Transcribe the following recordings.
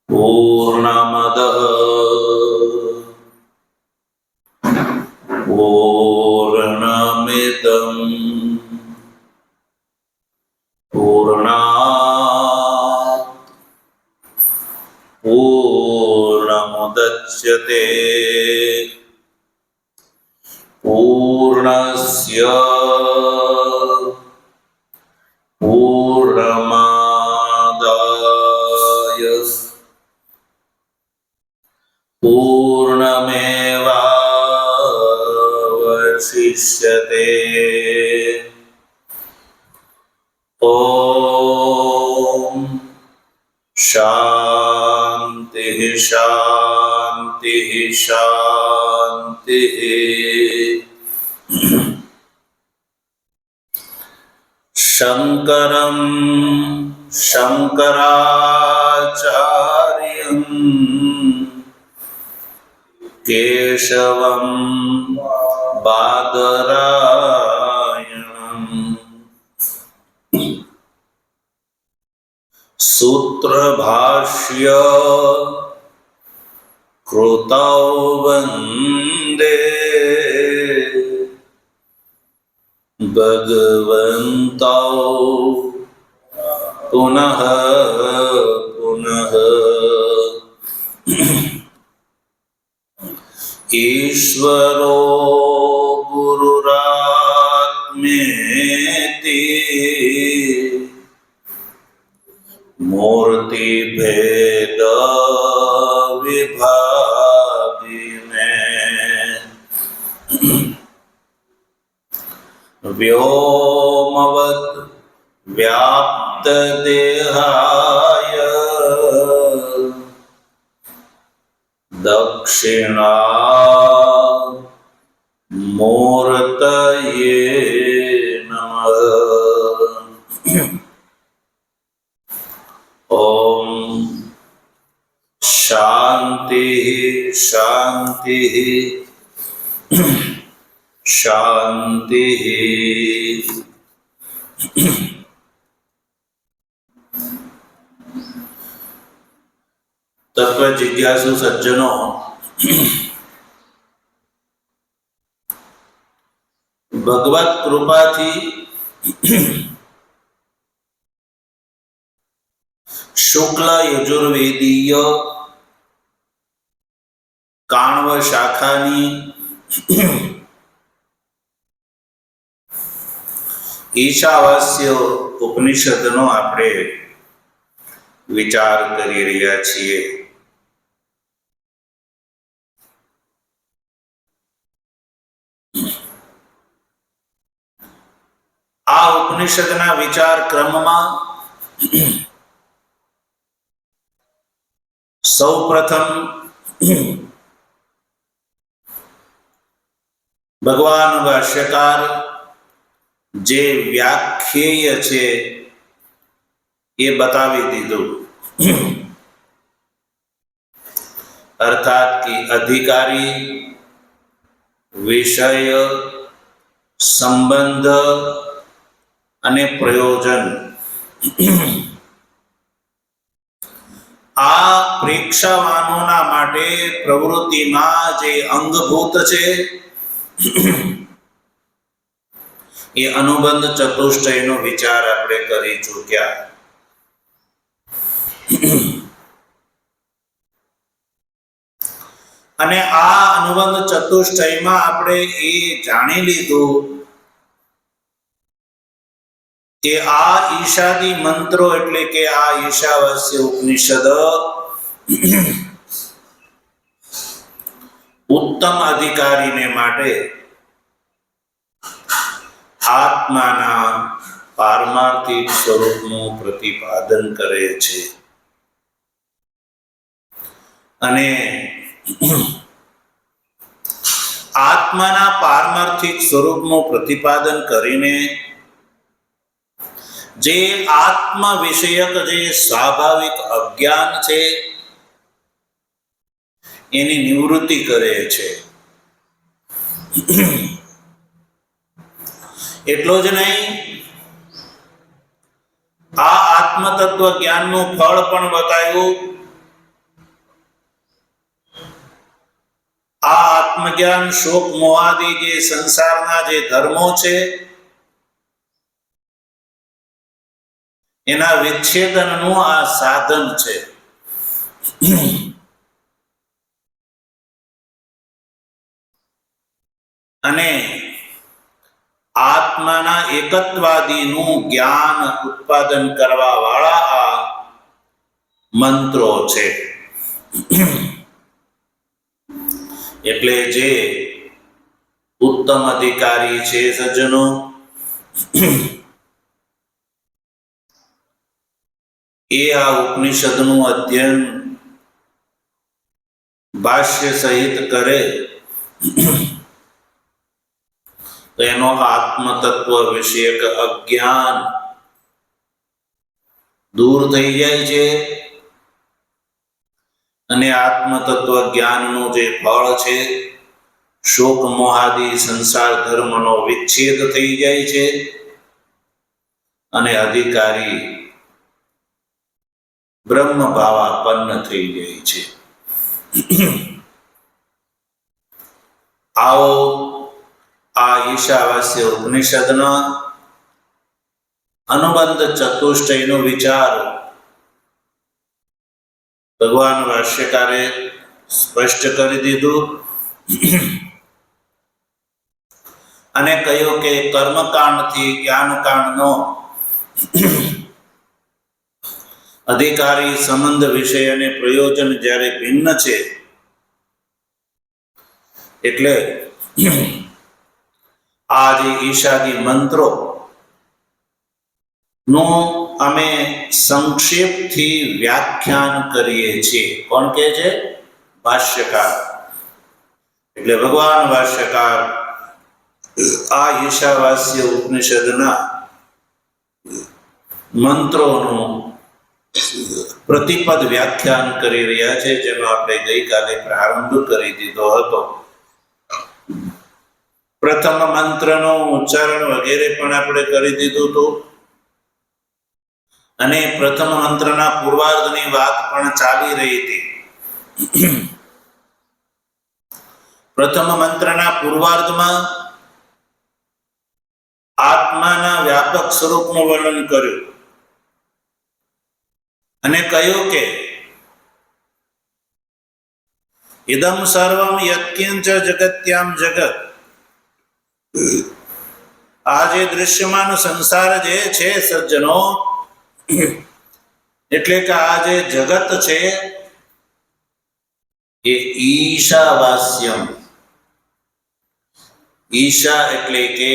पूर्णमदः पूर्णमिदं पूर्णात् पूर्णमुदच्यते पूर्णस्य पूर्णमादाय पूर्णमेवावशिष्यते। ॐ शान्तिः शान्तिः शान्तिः। शङ्करं शङ्कराचार्यं केशवं बादरायणं सूत्रभाष्य कृतौ वन्दे भगवन्तौ पुनः पुनः। ईश्वरो गुरुरात्मेति मूर्तिभेद विभागिने व्योमवत् व्याप्तदेहाय दक्षिणामूर्तये नमः। ॐ शान्तिः शान्तिः शान्तिः। तत्व जिज्ञासु सज्जनों, भगवत कृपाथी शुक्ल यजुर्वेदीय काण्व शाखानी ईशावास्य उपनिषदनो આપણે વિચાર કરી રહ્યા છીએ। આ ઉપનિષદના વિચાર ક્રમમાં સૌપ્રથમ ભગવાન ભાષ્યકાર જે વ્યાખ્યેય છે એ બતાવી દીધું, અર્થાત કે અધિકારી, વિષય, સંબંધ અને પ્રયોજન આ પ્રેક્ષાવાનોના માટે પ્રવૃત્તિમાં જે અંગભૂત છે એ અનુબંધ ચતુષ્ટયનો વિચાર આપણે કરી ચૂક્યા। અને આ અનુબંધ ચતુષ્ટયમાં આપણે એ જાણી લીધું કે આ ઈશાદી મંત્રો એટલે કે આ ઈશાવાસ્ય ઉપનિષદ ઉત્તમ અધિકારીને માટે આત્માના પારમાર્થિક સ્વરૂપનું પ્રતિપાદન કરે છે। અને આત્માના પારમાર્થિક સ્વરૂપનું પ્રતિપાદન કરીને જે આત્મ વિષયક જે સ્વાભાવિક અજ્ઞાન છે એની નિવૃત્તિ કરે છે। એટલો જ નહીં, આ આત્મતત્વ જ્ઞાનનું ફળ પણ બતાવ્યું. આ આત્મજ્ઞાન શોક મોહાદી જે સંસારના જે ધર્મો છે એના વિચ્છેદનનું આ સાધન છે. અને આત્માના એકત્વાદીનું જ્ઞાન ઉત્પાદન કરવા વાળા આ મંત્રો છે. એટલે જે ઉત્તમ અધિકારી છે સજ્જનો, એ આ ઉપનિષદનું અધ્યયન ભાષ્ય સહિત કરે તો એનો આત્મતત્વ વિષયક અજ્ઞાન દૂર થઈ જાય છે અને આત્મતત્વ જ્ઞાનનું જે ફળ છે શોક મોહાદી સંસાર ધર્મનો વિચ્છેદ થઈ જાય છે અને અધિકારી બ્રહ્મ ભાવાપન્ન થઈ જાય છે. આવો આ ઈશાવાસ્ય ઉપનિષદના અનુબંધ ચતુષ્ટયનો વિચાર ભગવાન ભાષ્યકારે સ્પષ્ટ કરી દીધું અને કહ્યું કે કર્મકાંડથી જ્ઞાનકાંડનો અધિકારી સંબંધ વિષય અને પ્રયોજન જ્યારે ભિન્ન છે એટલે આ જે ઈશાદી મંત્રો નું અમે સંક્ષેપથી વ્યાખ્યાન કરીએ છીએ. કોણ કહે છે? ભાષ્યકાર. એટલે ભગવાન ભાષ્યકાર આ ઈશાવાસ્ય ઉપનિષદના મંત્રોનું પ્રતિપદ વ્યાખ્યાન કરી રહ્યા છે, જેનો આપણે ગઈકાલે પ્રારંભ કરી દીધો હતો. પ્રથમ મંત્રનું ઉચ્ચારણ વગેરે પણ આપણે કરી દીધું હતું અને પ્રથમ મંત્રના પૂર્વાર્ધની વાત પણ ચાલી રહી હતી. પ્રથમ મંત્રના પૂર્વાર્ધમાં આત્માના વ્યાપક સ્વરૂપનું વર્ણન કર્યું અને કહ્યું કે ઇદમ સર્વમ યત્કિંચ જગત્યામ જગત, આ જે દૃશ્યમાન સંસાર જે છે સજ્જનો, એટલે કે આ જે જગત છે એ ઈશાવાસ્યમ, ઈશા એટલે કે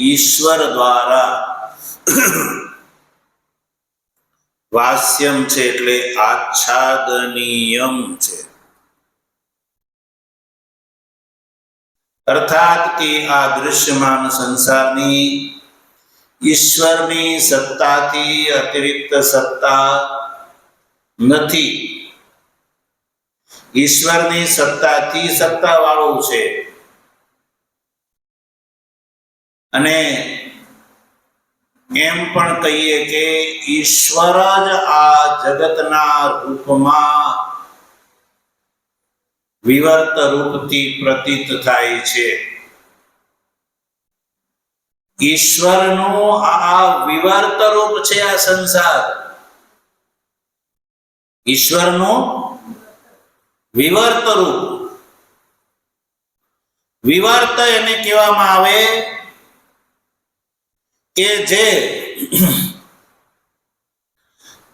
ઈશ્વર દ્વારા, વાસ્યમ છે એટલે આચ્છાદનીયમ છે. અર્થાત કે આ દૃશ્યમાન સંસારની ઈશ્વરની સત્તાથી અતિરિક્ત સત્તા નથી. ઈશ્વરની સત્તાથી સત્તા વાળું છે અને એમ પણ કહીએ કે ઈશ્વર જ આ જગતના રૂપમાં વિવર્ત રૂપથી પ્રતીત થાય છે. ઈશ્વરનું આ વિવર્ત રૂપ છે આ સંસાર. ઈશ્વરનું વિવર્ત રૂપ, વિવર્ત એને કહેવામાં આવે કે જે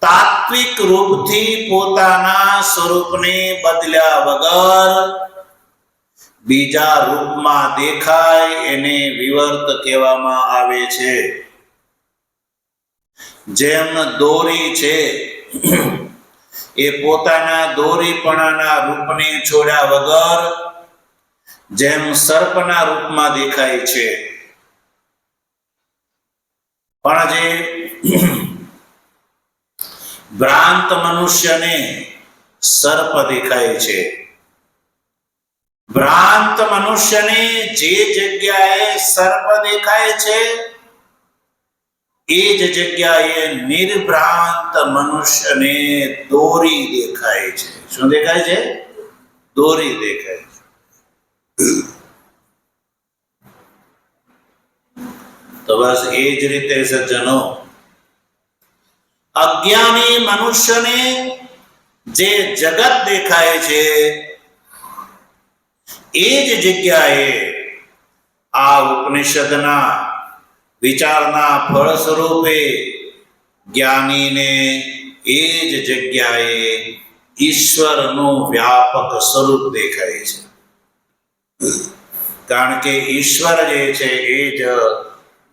તાત્વિક રૂપથી પોતાના સ્વરૂપને બદલ્યા વગર બીજા રૂપમાં દેખાય એને વિવર્ત કહેવામાં આવે છે. જેમ દોરી છે એ પોતાના દોરીપણાના રૂપને છોડ્યા વગર જેમ સર્પના રૂપમાં દેખાય છે, પણ જે ભ્રાંત મનુષ્યને સર્પ દેખાય છે. ભ્રાંત મનુષ્યને જે જગ્યાએ સર્પ દેખાય છે એ જ જગ્યાએ નિર્ભ્રાંત મનુષ્યને દોરી દેખાય છે. શું દેખાય છે? દોરી દેખાય છે. તો બસ એ જ રીતે સજ્જનો, અજ્ઞાની મનુષ્યને જે જગત દેખાય છે એ જ જગ્યાએ આ ઉપનિષદના વિચારના ફળ સ્વરૂપે જ્ઞાનીને એ જ જગ્યાએ ઈશ્વરનું વ્યાપક સ્વરૂપ દેખાય છે. કારણ કે ઈશ્વર જે છે એ જ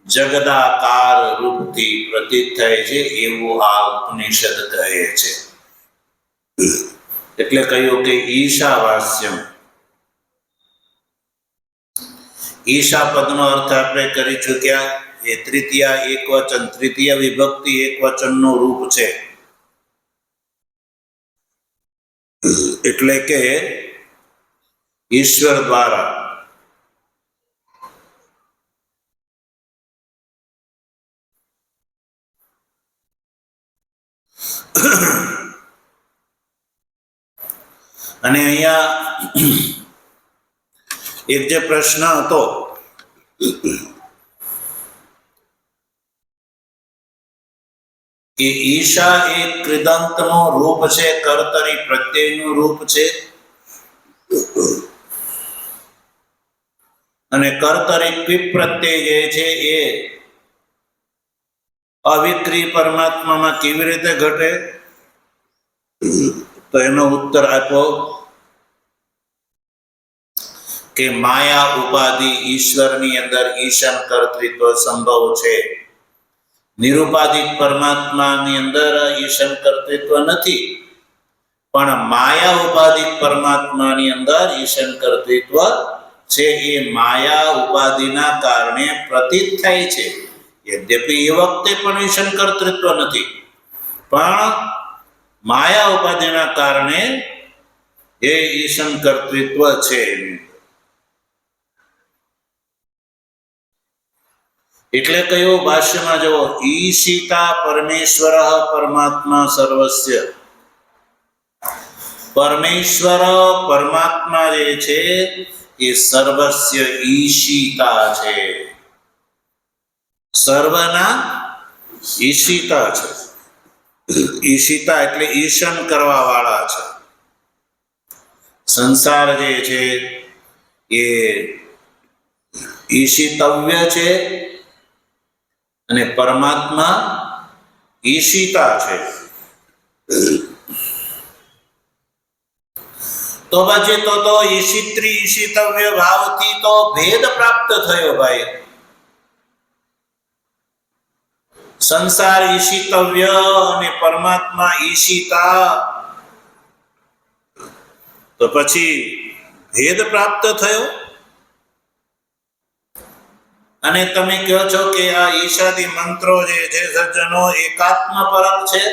જગદાકાર રૂપથી પ્રતીત થાય છે એવું આ ઉપનિષદ કહે છે. એટલે કહ્યું કે ઈશાવાસ્યમ. ઈશા પદનો અર્થ આપણે કરી ચૂક્યા. એ તૃતીય એકવચન, તૃતીય વિભક્તિ એકવચનનું રૂપ છે. એટલે કે ઈશ્વર દ્વારા. અને અહીંયા એક જે પ્રશ્ન હતો કે ઈશા એ કૃદંતનું રૂપ છે, કર્તરી પ્રત્યયનું રૂપ છે, અને કર્તરી ક્વિપ પ્રત્યય જે છે એ અવિક્રી પરમાત્મામાં કેવી રીતે ઘટે? તો એનો ઉત્તર આપો કે માયા ઉપાધિ ઈશ્વરની અંદર ઈશાન કર્તૃત્વ સંભવ છે. નિરુપાધિક પરમાત્માની અંદર ઈશાન કર્તૃત્વ નથી, પણ માયા ઉપાધિક પરમાત્માની અંદર ઈશાન કર્તૃત્વ છે. એ માયા ઉપાધિના કારણે પ્રતીત થાય છે. યદ્યપિ એ વખતે પણ ઈશાન કર્તૃત્વ નથી, પણ માયા ઉપાધિના કારણે એ ઈશાન કર્તૃત્વ છે. એટલે કયો ભાષ્યમાં જુઓ, ઈશિતા પરમેશ્વર પરમાત્મા સર્વસ્ય. પરમેશ્વર પરમાત્મા જે છે એ સર્વસ્ય ઈશિતા છે. સર્વના ઈશિતા છે. ઈશિતા એટલે ઈશન કરવા વાળા છે. સંસાર જે છે એ ઈશિતવ્ય છે અને પરમાત્મા ઈશિતા છે. તો પછી તો ઈશિત્રી ઈશિતવ્ય ભાવથી તો ભેદ પ્રાપ્ત થયો ભાઈ. સંસાર ઈશિતવ્ય અને પરમાત્મા ઈશિતા, તો પછી ભેદ પ્રાપ્ત થયો. અને તમે કહો છો કે આ ઈશાદી મંત્રો જે છે સજ્જનો એકાત્મ પરક છે,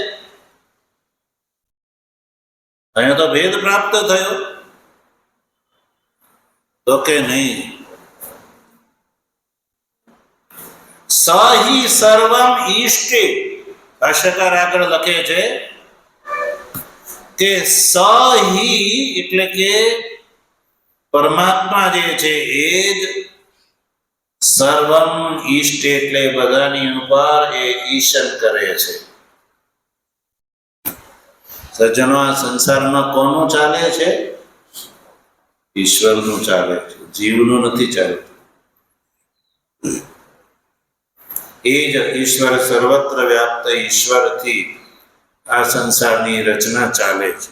અહીંયા તો ભેદ પ્રાપ્ત થયો. તો કે નહીં. સહિ સર્વમ ઈષ્ટે. ભાષ્યકાર આગળ લખે છે કે સહિ એટલે કે પરમાત્મા જે છે એ જ સર્વમ ઈષ્ટ એટલે બધાની ઉપર એ ઈશન કરે છે. સજ્જનો, આ સંસારમાં કોનું ચાલે છે? ઈશ્વરનું ચાલે છે, જીવનું નથી ચાલતું. એ જ ઈશ્વર સર્વત્ર વ્યાપ્ત ઈશ્વરથી આ સંસારની રચના ચાલે છે.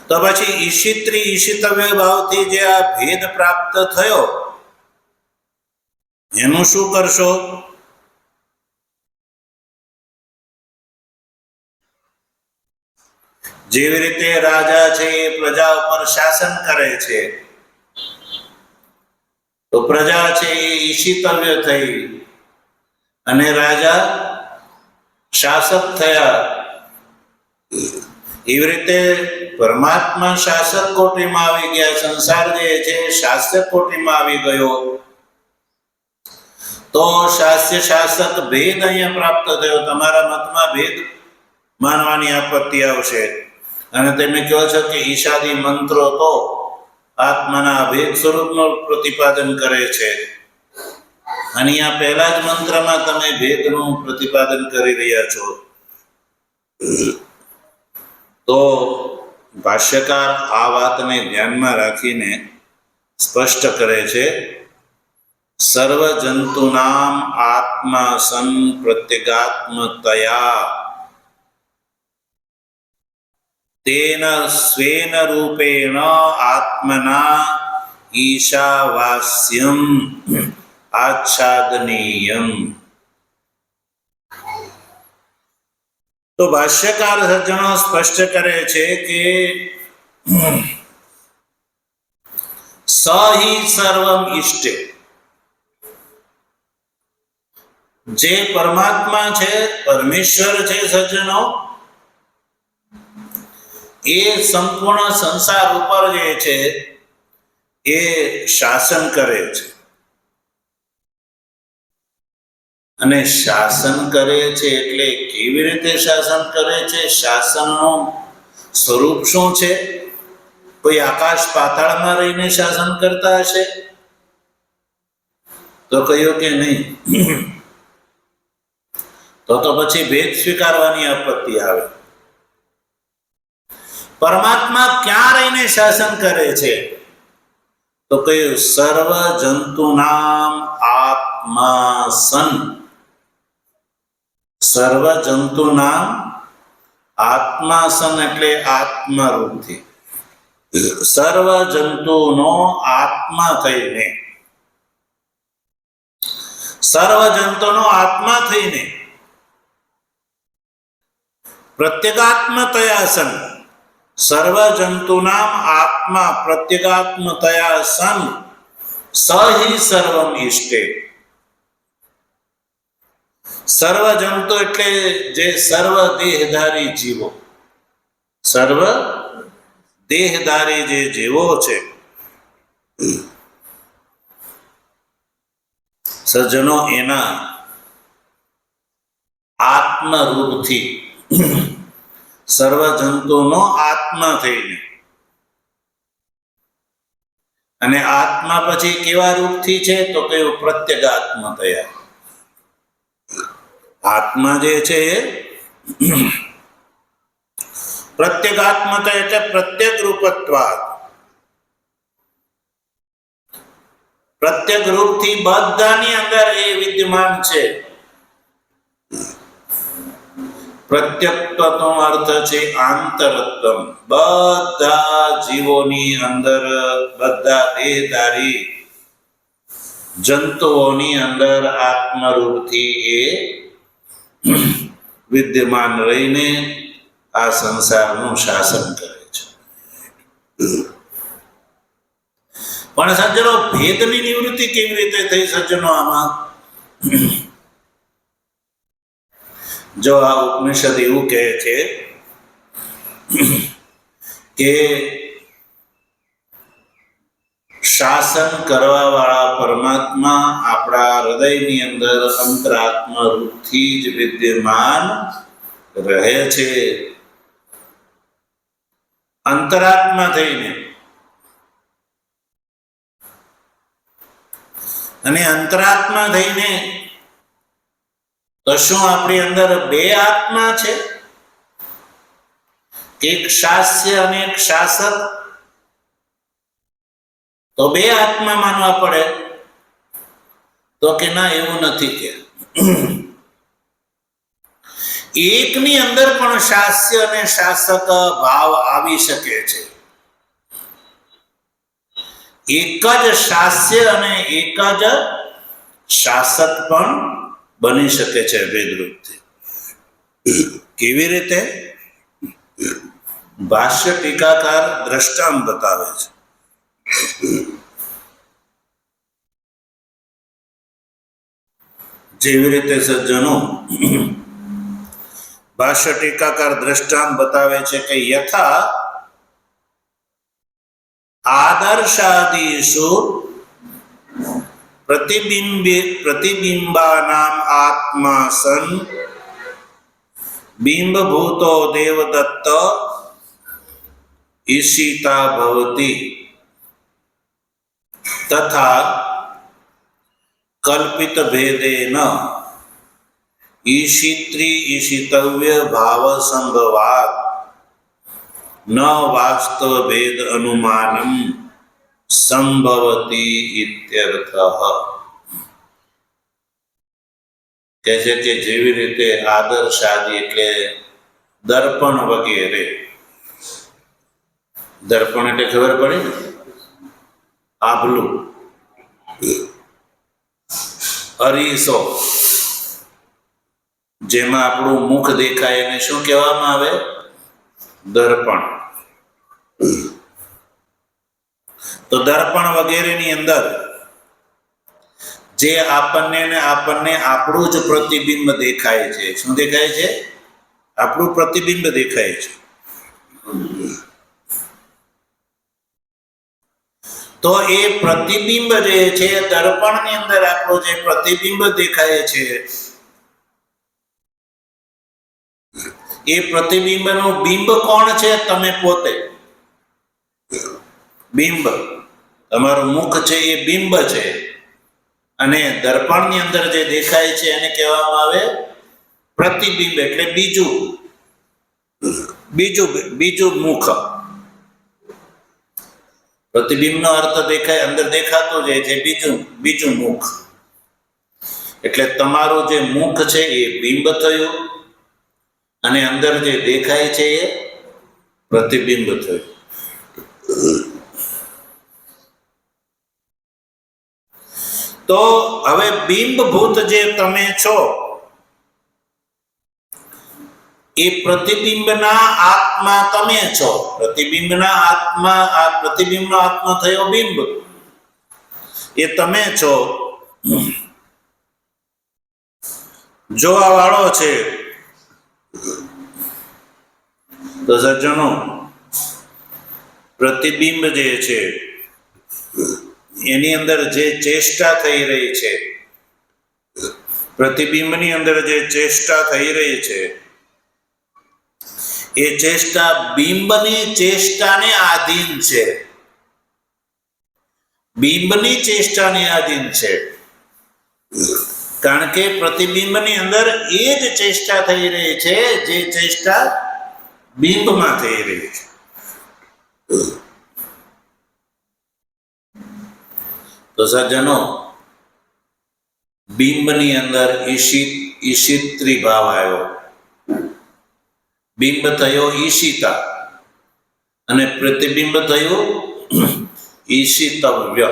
તો પછી ઈશિત્રી ઈશિતવ્ય ભાવથી જે આ ભેદ પ્રાપ્ત થયો એનું શું કરશો? જેવી રીતે રાજા છે એ પ્રજા ઉપર શાસન કરે છે, તો પ્રજા છે એ ઈશિતવ્ય થઈ અને રાજા શાસક થયા. એવી રીતે પરમાત્મા શાસક કોટીમાં આવી ગયા, સંસાર જે છે શાસક કોટીમાં આવી ગયો, તો શાસ્ય શાસક ભેદ અહીંયા પ્રાપ્ત થયો. તમારા મતમાં ભેદ માનવાની આપત્તિ આવશે અને તમે કહો છો કે ઈશાદી મંત્રો તો આત્માના ભેદ સ્વરૂપનું પ્રતિપાદન કરે છે, અને આ પહેલા જ મંત્રમાં તમે ભેદનું પ્રતિપાદન કરી રહ્યા છો. તો ભાષ્યકાર આ વાતને ધ્યાનમાં રાખીને સ્પષ્ટ કરે છે, સર્વ જંતુનામ આત્મા સન પ્રત્યેગાત્મતયા તેન સ્વેન રૂપેણ આત્મના ઈશાવાસ્યમ આચ્છાદનીયમ. તો ભાષ્યકાર સજ્જનો સ્પષ્ટ કરે છે કે સ હિ સર્વમ ઈષ્ટે, જે પરમાત્મા છે, પરમેશ્વર છે સજ્જનો, એ સંપૂર્ણ સંસાર ઉપર જે છે એ શાસન કરે છે. અને શાસન કરે છે એટલે કેવી રીતે શાસન કરે છે? શાસનનું સ્વરૂપ શું છે? કોઈ આકાશ પાતાળમાં રહીને શાસન કરતા હશે? તો કહ્યું કે નહીં. તો પછી ભેદ સ્વીકારવાની આપત્તિ આવે. પરમાત્મા ક્યાં રહીને શાસન કરે છે? તો કહ્યું સર્વ જંતુનામ આત્મા સન. સર્વ જંતુનામ આત્મા સન એટલે આત્મરૂપથી, સર્વ જંતુનો આત્મા થઈને, સર્વ જંતુનો આત્મા થઈને પ્રત્યેગાત્મતયા સન, સર્વ જંતુનામ આત્મા પ્રત્યેગાત્મતયા સન સ હિ સર્વમ ઈષ્ટે. સર્વ જંતુ એટલે જે સર્વ દેહધારી જીવો, સર્વ દેહધારી જે જીવો છે સજ્જનો, એના આત્મરૂપથી, સર્વ જંતુનો આત્મા થઈને, અને આત્મા પછી કેવા રૂપથી છે? તો કયું પ્રત્યેગાત્મતયા. આત્મા જે છે પ્રત્યેગાત્મતા એટલે પ્રત્યેક રૂપત્વાદ, પ્રત્યેક રૂપથી બધાની અંદર એ વિદ્યમાન છે. પ્રત્યેકત્વનો અર્થ છે આંતરત્વમ. બધા જીવોની અંદર, બધા દેહધારી જંતુઓની અંદર આત્મરૂપથી એ વિદ્યમાન રહીને આ સંસારનું શાસન કરે છે. પણ સજ્જનો, ભેદની નિવૃત્તિ કેવી રીતે થઈ સજ્જનો આમાં? જો આ ઉપનિષદ એવું કહે છે કે શાસન કરવા વાળા પરમાત્મા આપણા હૃદયની અંદર અંતરાત્મા રૂપથી જ વિદ્યમાન રહે છે. અંતરાત્મા થઈને, અને અંતરાત્મા થઈને તો શું આપણી અંદર બે આત્મા છે? એક શાસ્ય અને એક શાસક? તો બે આત્મા માનવા પડે? તો કે ના, એવું નથી. કે એકની અંદર પણ શાસ્ય અને શાસક ભાવ આવી શકે છે. એક જ શાસ્ય અને એક જ શાસક પણ બની શકે છે ભેદરૂપથી. કેવી રીતે? ભાષ્ય ટીકાકાર દ્રષ્ટાંત બતાવે છે. જેવી રીતે સજ્જનો, ભાષ્ય ટીકાકાર દ્રષ્ટાંત બતાવે છે કે યથા આદર્શાદિષુ પ્રતિબિંબાનામ આત્મા સન બિંબભૂતો દેવદત્ત ઈશિતા ભવતિ તથા કલ્પિત ભેદેન ઈશિત્રી ઈશિતવ્ય ભાવ સંભવાત ન વાસ્તવ ભેદ અનુમાનમ સંભવતી ઇત્યર્થઃ. કહે છે કે જેવી રીતે આદર્શ આદિ એટલે દર્પણ વગેરે, દર્પણ એટલે ખબર પડી ને, આભલું, અરીસો, જેમાં આપણું મુખ દેખાય એને શું કહેવામાં આવે? દર્પણ. તો દર્પણ વગેરેની અંદર જે આપણને આપણું જ પ્રતિબિંબ દેખાય છે. શું દેખાય છે? આપણું પ્રતિબિંબ દેખાય છે. તો એ પ્રતિબિંબ જે છે, દર્પણની અંદર આપણું જે પ્રતિબિંબ દેખાય છે, એ પ્રતિબિંબનું બિંબ કોણ છે? તમે પોતે. બિંબ, તમારું મુખ છે એ બિંબ છે, અને દર્પણની અંદર જે દેખાય છે એને કહેવામાં આવે પ્રતિબિંબ, એટલે બીજું મુખ. પ્રતિબિંબનો અર્થ દેખાય, અંદર દેખાતું જાય છે બીજું મુખ. એટલે તમારું જે મુખ છે એ બિંબ થયું, અને અંદર જે દેખાય છે એ પ્રતિબિંબ થયું. તો હવે બિંબભૂત જે તમે છો એ પ્રતિબિંબના આત્મા તમે છો. પ્રતિબિંબના આત્મા, આ પ્રતિબિંબનો આત્મા થયો બિંબ, એ તમે છો. જોવા વાળો છે તો સજ્જનો, પ્રતિબિંબ જે છે એની અંદર જે ચેષ્ટા થઈ રહી છે, પ્રતિબિંબની અંદર જે ચેષ્ટા થઈ રહી છે, એ ચેષ્ટા બિંબની ચેષ્ટાને આધીન છે. બિંબની ચેષ્ટાને આધીન છે, કારણ કે પ્રતિબિંબની અંદર એ જ ચેષ્ટા થઈ રહી છે જે ચેષ્ટા બિંબમાં થઈ રહી છે. તો સજ્જનો, બિંબની અંદર ઈશિત્રી ભાવ આવ્યો, બિંબ થયો ઈશિતા, અને પ્રતિબિંબ થયું ઈશિતવ્ય.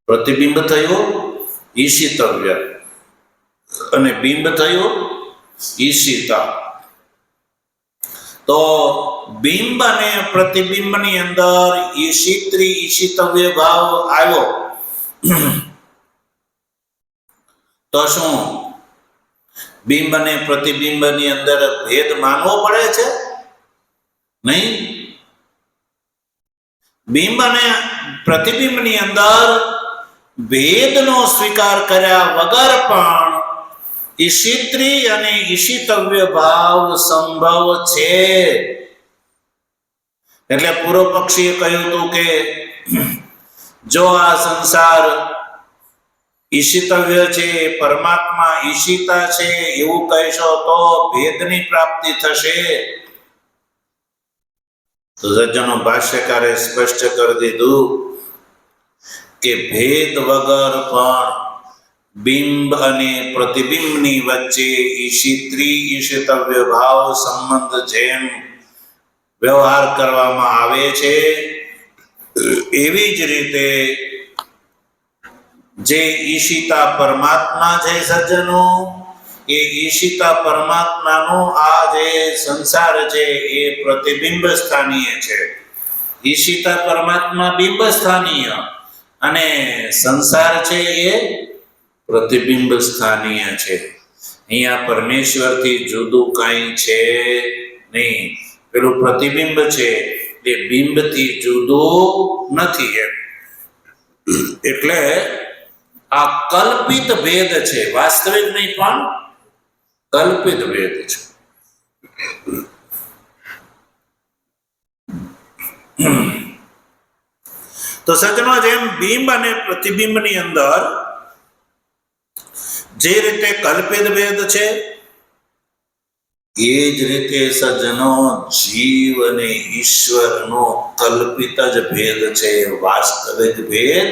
પ્રતિબિંબ થયું ઈશિતવ્ય અને બિંબ થયું ઈશિતા. તો બિંબ અને પ્રતિબિંબની અંદર ઈશિત્રી ઈશિતવ્ય ભાવ આવ્યો તો શું બિંબ અને પ્રતિબિંબની અંદર ભેદ માનવો પડે છે? નહીં. બિંબ અને પ્રતિબિંબની અંદર ભેદનો સ્વીકાર કર્યા વગર પણ ઈશિત્રી અને ઈશિતવ્ય ભાવ સંભવ છે. એટલે પૂર્વ પક્ષીએ કહ્યું હતું કે જો આ સંસાર ઈશિતવ્ય છે, પરમાત્મા ઈશિતા છે એવું કહેશો તો ભેદની પ્રાપ્તિ થશે. તો સજ્જનો, ભાષ્યકારે સ્પષ્ટ કરી દીધું કે ભેદ વગર પણ બિંબ અને પ્રતિબિંબની વચ્ચે ઈશિત્રી ઈશિતવ્ય ભાવ સંબંધ જેમ વ્યવહાર કરવામાં આવે છે, એવી જ રીતે જે ઈશિતા પરમાત્મા છે સજ્જનો, એ ઈશિતા પરમાત્માનું આ જે સંસાર છે એ પ્રતિબિંબ સ્થાનીય છે. ઈશિતા પરમાત્મા બિંબ સ્થાનીય અને સંસાર છે એ પ્રતિબિંબ સ્થાનીય છે. અહીંયા પરમેશ્વરથી જુદું કાંઈ છે નહીં. પેલું પ્રતિબિંબ છે એ બિંબથી જુદું નથી એમ. એટલે આ કલ્પિત ભેદ છે, વાસ્તવિક નહીં પણ કલ્પિત ભેદ છે. તો સજ્જનો, જેમ બિંબ અને પ્રતિબિંબની અંદર જે રીતે કલ્પિત ભેદ છે, એ જ રીતે સજ્જનો જીવ અને ઈશ્વરનો કલ્પિત જ ભેદ છે, વાસ્તવિક ભેદ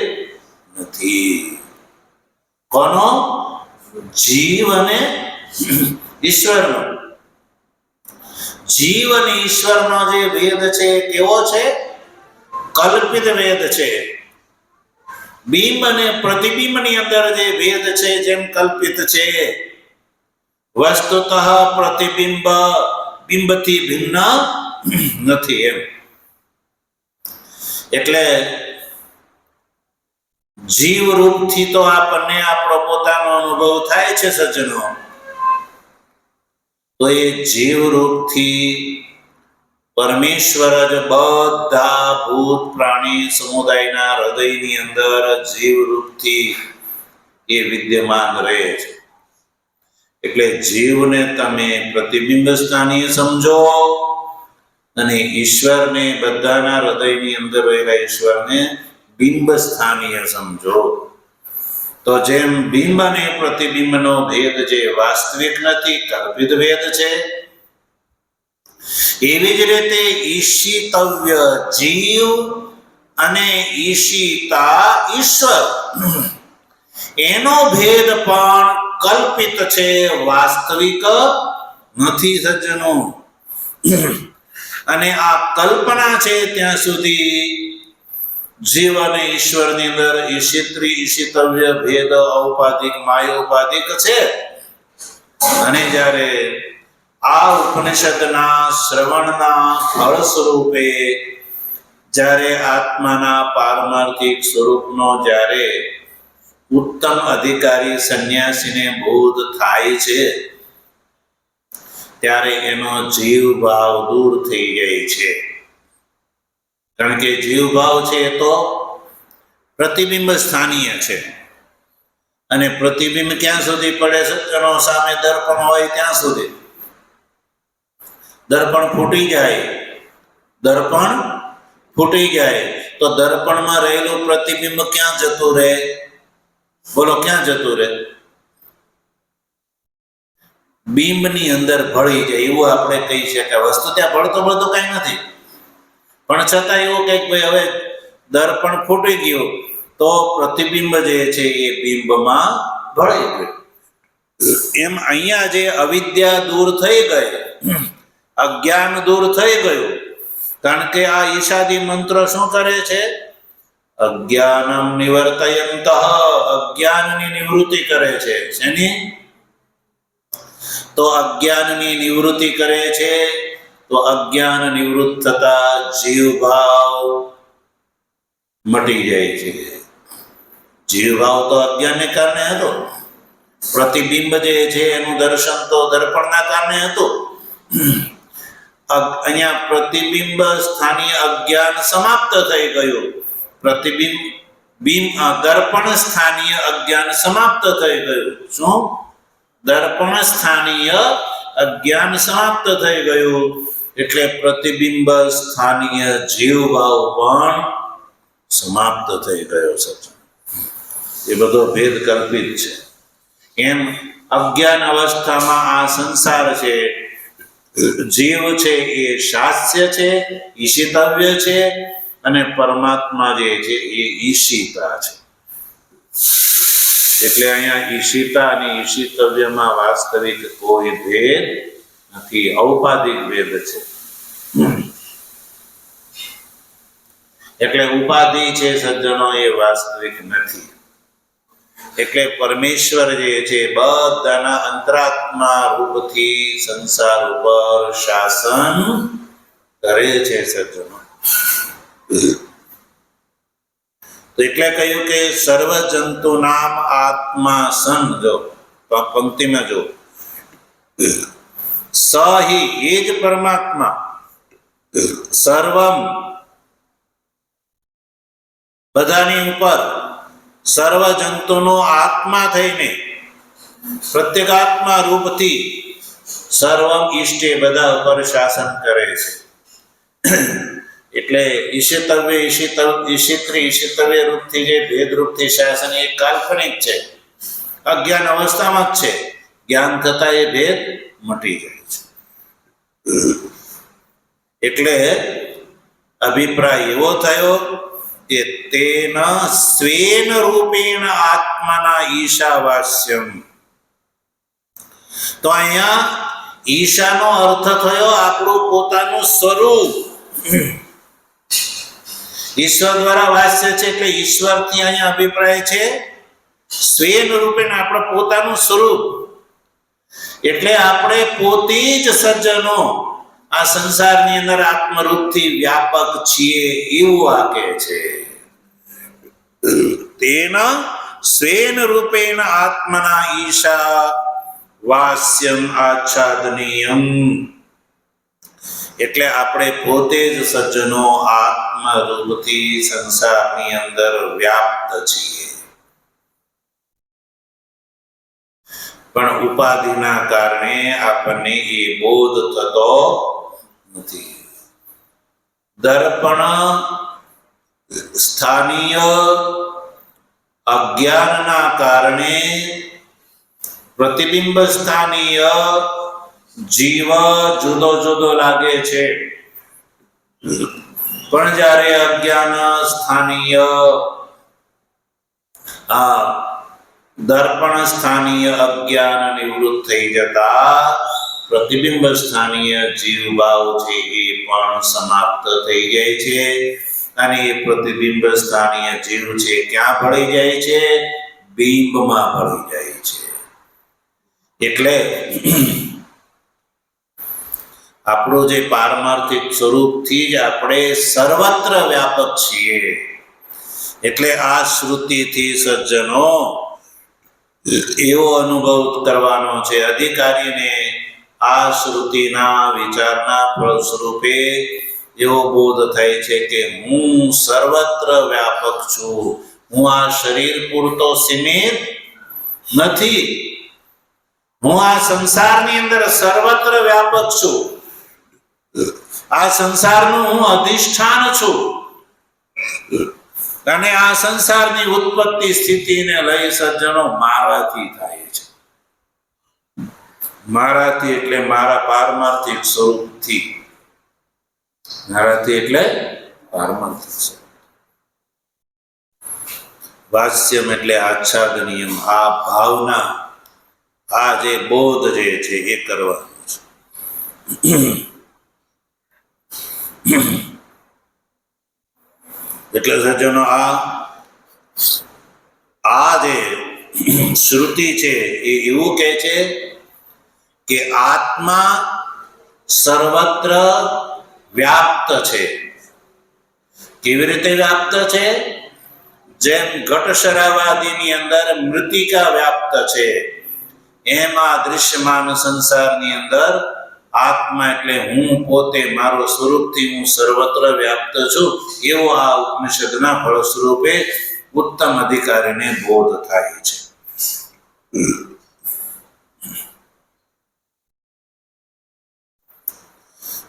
નથી. કોનો? જીવ અને ઈશ્વરનો. જીવ અને ઈશ્વરનો જે ભેદ છે કેવો છે? કલ્પિત ભેદ છે. બિંબ અને પ્રતિબિંબની અંદર જે ભેદ છે જેમ કલ્પિત છે, વસ્તુતઃ પ્રતિબિંબ બિંબથી ભિન્ન નથી એમ. એટલે જીવ રૂપથી તો આપણને આપણો પોતાનો અનુભવ થાય છે સજ્જનો. તો એ જીવ રૂપથી પરમેશ્વર જ બધા ભૂત પ્રાણી સમુદાયના હૃદયની અંદર જીવ રૂપથી એ વિદ્યમાન રહે છે. એટલે જીવને તમે પ્રતિબિંબ સ્થાનીય સમજો અને ઈશ્વરને, બધાના હૃદયની અંદર રહેલા ઈશ્વરને બિંબ સ્થાનીય સમજો. તો જેમ બિંબ અને પ્રતિબિંબનો ભેદ જે વાસ્તવિક નથી, કલ્પિત ભેદ છે, એવી જ રીતે ઈશિતવ્ય જીવ અને ઈશિતા ઈશ્વર એનો ભેદ પણ કલ્પિત છે, વાસ્તવિક નથી સજ્જનો. અને આ કલ્પના છે ત્યાં સુધી જીવ અને ઈશ્વરની અંદર ઈશિત્રી ઈશિતવ્ય ભેદ ઔપાધિક માયોપાધિક છે. અને જ્યારે આ ઉપનિષદના શ્રવણના ફળ સ્વરૂપે જ્યારે આત્માના પારમાર્થિક સ્વરૂપનો જ્યારે ઉત્તમ અધિકારી સંન્યાસીને બોધ થાય છે, ત્યારે એનો જીવ ભાવ દૂર થઈ જાય છે. કારણ કે જીવ ભાવ છે એ તો પ્રતિબિંબ સ્થાનીય છે. અને પ્રતિબિંબ ક્યાં સુધી પડે? સજ્જનો, સામે દર્પણ હોય ત્યાં સુધી. દર્પણ ફૂટી જાય, દર્પણ ફૂટી જાય તો દર્પણમાં રહેલું પ્રતિબિંબ ક્યાં જતું રહે? બોલો, ક્યાં જતું રહે? બિંબની અંદર ભળી જાય. એવું આપણે કહી શકીએ. વસ્તુ ત્યાં ભળતો કઈ નથી, પણ છતાં એવું કંઈક ભાઈ હવે દર્પણ ફૂટી ગયું તો પ્રતિબિંબ જે છે એ બિંબમાં ભળી ગયું. એમ અહીંયા જે અવિદ્યા દૂર થઈ ગઈ, અજ્ઞાન દૂર થઈ ગયું. કારણ કે આ ઈશાદી મંત્ર શું કરે છે? અજ્ઞાનમ નિવર્તયંત, અજ્ઞાનની નિવૃત્તિ કરે છે. શેની? તો અજ્ઞાનની નિવૃત્તિ કરે છે. તો અજ્ઞાન નિવૃત્ત થતા જીવ ભાવ મટી જાય છે. જીવ ભાવ તો અજ્ઞાનને કારણે હતો. પ્રતિબિંબ જે છે એનું દર્શન તો દર્પણના કારણે હતું. અહીંયા પ્રતિબિંબ સ્થાનીય અજ્ઞાન સમાપ્ત થઈ ગયું. દર્પણ સ્થાનીય અજ્ઞાન સમાપ્ત થઈ ગયું. શું? દર્પણ સ્થાનીય અજ્ઞાન સમાપ્ત થઈ ગયું. એટલે પ્રતિબિંબ સ્થાનીય જીવ ભાવ પણ સમાપ્ત થઈ ગયો છે. એ બધો ભેદ કલ્પિત છે. એમ અજ્ઞાન અવસ્થામાં આ સંસાર છે, જીવ છે એ શાસ્ય છે, ઈશિતવ્ય છે, અને પરમાત્મા જે છે એ ઈશિતા છે. એટલે અહીંયા ઈશિતા અને ઈશિતવ્યમાં વાસ્તવિક કોઈ ભેદ નથી, ઔપાધિક ભેદ છે. એટલે ઉપાધિ છે સજ્જનો એ વાસ્તવિક નથી. એટલે પરમેશ્વર જે છે બધાના અંતરાત્મા રૂપથી સંસાર ઉપર શાસન કરે છે સજ્જનો. તો એટલે કહ્યું કે સર્વ જંતુ નામ આત્મા સન. જો પંક્તિમાં જો, સ હિ એ જ પરમાત્મા સર્વમ બધાની ઉપર સર્વ જંતુનો આત્મા થઈને પ્રત્યેગાત્મા રૂપથી સર્વમ ઈષ્ટે બધા ઉપર શાસન કરે છે. એટલે ઈશિતવ્ય ઈશિત્રી ઈશિતવ્ય રૂપથી જે ભેદ રૂપથી શાસન એ કાલ્પનિક છે, અજ્ઞાન અવસ્થામાં જ છે. જ્ઞાન થતા એ ભેદ મટી જાય છે. એટલે અભિપ્રાય એવો થયો કે તેના સ્વેન રૂપેણ આત્મના ઈશાવાસ્યમ. તો અહીંયા ઈશાનો અર્થ થયો આપણું પોતાનું સ્વરૂપ. ઈશ્વર દ્વારા વાસ્ય છે એટલે ઈશ્વરથી અહીંયા અભિપ્રાય છે સ્વેન રૂપેણ આપણું પોતાનું સ્વરૂપ. એટલે આપણે પોતે જ સજ્જનો આ સંસારની અંદર આત્મરૂપથી વ્યાપક છીએ એવું આ કહે છે. તેના સ્વેન રૂપેણ આત્મના ઈશા વાસ્યમ આચ્છાદનીયમ. એટલે આપણે પોતે જ સજ્જનો આત્મરૂપથી સંસારની અંદર વ્યાપ્ત છીએ, પણ ઉપાધિના કારણે આપણને એ બોધ થતો નથી. દર્પણ સ્થાનીય અજ્ઞાનના કારણે પ્રતિબિંબ સ્થાનીય જીવ જુદો જુદો લાગે છે, પણ જ્યારે અજ્ઞાન સ્થાનીય દર્પણ સ્થાનીય અજ્ઞાન નિવૃત્ત થઈ જતા પ્રતિબિંબ સ્થાનીય જીવ ભાવ છે એ પણ સમાપ્ત થઈ જાય છે. અને એ પ્રતિબિંબ સ્થાનીય જીવ છે ક્યાં ભળી જાય છે? બિંબમાં ભળી જાય છે. એટલે આપણું જે પારમાર્થિક સ્વરૂપથી જ આપણે સર્વત્ર વ્યાપક છીએ. એટલે આ શ્રુતિથી સજ્જનો એવો અનુભવ કરવાનો છે. અધિકારીને આ શ્રુતિના વિચારના ફળ સ્વરૂપે એવો બોધ થાય છે કે હું સર્વત્ર વ્યાપક છું. હું આ શરીર પૂરતો સીમિત નથી. હું આ સંસારની અંદર સર્વત્ર વ્યાપક છું. આ સંસારનું હું અધિષ્ઠાન છું. અને આ સંસારની ઉત્પત્તિ સ્થિતિને લઈ સજ્જનો મારાથી થાય છે. મારાથી એટલે મારા પારમાર્થિક સ્વરૂપથી. મારાથી એટલે પારમાર્થિક સ્વરૂપ. વાસ્યમ એટલે આચ્છાદનીયમ. આ ભાવના, આ જે બોધ જે છે એ કરવાનું છે. એટલે સજ્જનો આ જે શ્રુતિ છે એ એવું કહે છે કે આત્મા સર્વત્ર વ્યાપ્ત છે. કેવી રીતે વ્યાપ્ત છે? જેમ ઘટશરાવાદીની અંદર મૃતિકા વ્યાપ્ત છે, એમ આ દૃશ્યમાન સંસારની અંદર આત્મા એટલે હું પોતે મારો સ્વરૂપથી હું સર્વત્ર વ્યાપ્ત છું એવો આ ઉપનિષદના ફળ સ્વરૂપે ઉત્તમ અધિકારીને બોધ થાય છે.